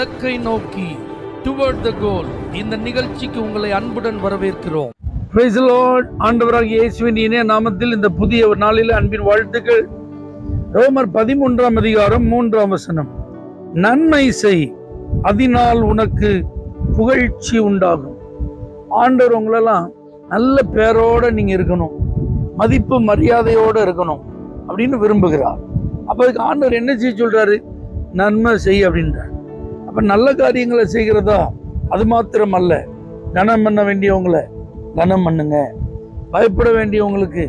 இலக்கை நோக்கி டுவர்ட் த கோல் இந்த நிகழ்ச்சிக்கு உங்களை அன்புடன் வரவேற்கிறோம். Praise the Lord. ஆண்டவராகிய இயேசுவின் இனிய நாமத்தில் இந்த புதிய நாளில் அன்பின் வாழ்த்துக்கள். ரோமர் 13ஆம் அதிகாரம் 3ஆம் வசனம். நன்மை செய், அதனால் உனக்கு புகழ்ச்சி உண்டாகும். ஆண்டவர் உங்களெல்லாம் நல்ல பேரோட நீங்க இருக்கணும், மதிப்பு மரியாதையோட இருக்கணும் அப்படின்னு விரும்புகிறார். அப்ப அதுக்கு ஆண்டவர் என்ன செய்ய சொல்றாரு? நன்மை செய் அப்படின்றார். அப்ப நல்ல காரியங்களை செய்கிறதா அது மாத்திரம் அல்ல, கனம் பண்ண வேண்டியவங்களை கனம் பண்ணுங்க, பயப்பட வேண்டியவங்களுக்கு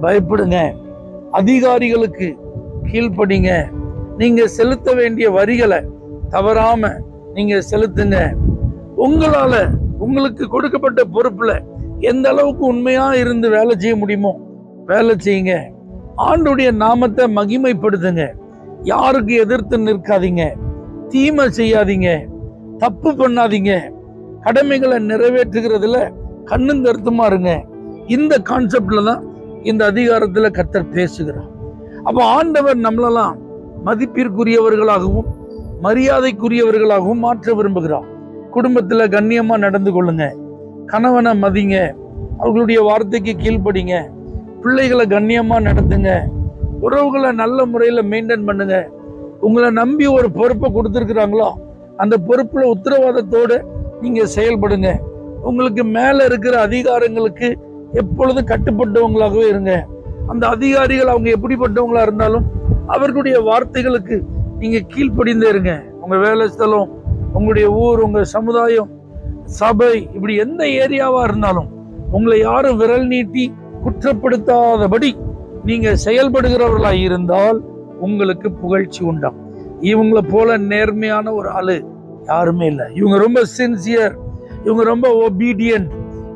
பயப்படுங்க, அதிகாரிகளுக்கு கீழ்ப்படிங்க, நீங்க செலுத்த வேண்டிய வரிகளை தவறாம நீங்க செலுத்துங்க. உங்களால உங்களுக்கு கொடுக்கப்பட்ட பொறுப்புல எந்த அளவுக்கு உண்மையா இருந்து வேலை செய்ய முடியுமோ வேலை செய்யுங்க. ஆண்டுடைய நாமத்தை மகிமைப்படுத்துங்க. யாருக்கு எதிர்த்து நிற்காதீங்க, தீமை செய்யாதீங்க, தப்பு பண்ணாதீங்க, கடமைகளை நிறைவேற்றுகிறதுல கண்ணும் கருத்துமா இருங்க. இந்த கான்செப்ட்ல தான் இந்த அதிகாரத்துல கர்த்தர் பேசுகிறார். அப்ப ஆண்டவர் நம்மளெல்லாம் மதிப்பிற்குரியவர்களாகவும் மரியாதைக்குரியவர்களாகவும் மாற்ற விரும்புகிறார். குடும்பத்துல கண்ணியமா நடந்து கொள்ளுங்க, கணவனை மதிங்க, அவர்களுடைய வார்த்தைக்கு கீழ்ப்படிங்க, பிள்ளைகளை கண்ணியமா நடத்துங்க, உறவுகளை நல்ல முறையில மெயின்டைன் பண்ணுங்க. உங்களை நம்பி ஒரு பொறுப்பை கொடுத்துருக்குறாங்களோ அந்த பொறுப்புல உத்தரவாதத்தோடு நீங்க செயல்படுங்க. உங்களுக்கு மேல இருக்கிற அதிகாரங்களுக்கு எப்பொழுதும் கட்டுப்பட்டவங்களாகவே இருங்க. அந்த அதிகாரிகள் அவங்க எப்படிப்பட்டவங்களா இருந்தாலும் அவர்களுடைய வார்த்தைகளுக்கு நீங்க கீழ்ப்படிந்தே இருங்க. உங்க வேலை ஸ்தலம், உங்களுடைய ஊர், உங்க சமுதாயம், சபை, இப்படி எந்த ஏரியாவா இருந்தாலும் உங்களை யாரும் விரல் நீட்டி குற்றப்படுத்தாதபடி நீங்க செயல்படுகிறவர்களாக இருந்தால் உங்களுக்கு புகழ்ச்சி உண்டாம். இவங்களை போல நேர்மையான ஒரு ஆளு யாருமே இல்லை. இவங்க ரொம்ப சின்சியர், இவங்க ரொம்ப ஒபீடியன்ட்,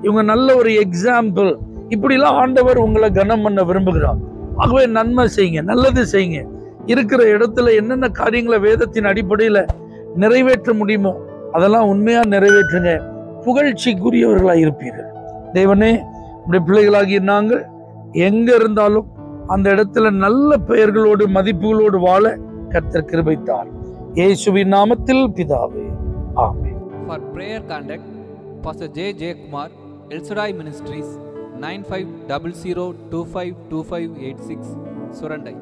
இவங்க நல்ல ஒரு எக்ஸாம்பிள், இப்படிலாம் ஆண்டவர் உங்களை கனம் பண்ண விரும்புகிறார். ஆகவே நன்மை செய்யுங்க, நல்லது செய்யுங்க. இருக்கிற இடத்துல என்னென்ன காரியங்களை வேதத்தின் அடிப்படையில நிறைவேற்ற முடியுமோ அதெல்லாம் உண்மையா நிறைவேற்றுங்க. புகழ்ச்சிக்குரியவர்களாக இருப்பீர்கள். தேவனே, இப்படி பிள்ளைகளாகிய நாங்கள் எங்க இருந்தாலும் அந்த இடத்துல நல்ல பெயர்களோடு மதிப்புகளோடு வாழ கர்த்தர் கிருபை தார். இயேசுவின் நாமத்தில் பிதாவே, ஆமென். For prayer contact, Pastor J. J. Kumar, El Shaddai Ministries, 9500252586, Surandai.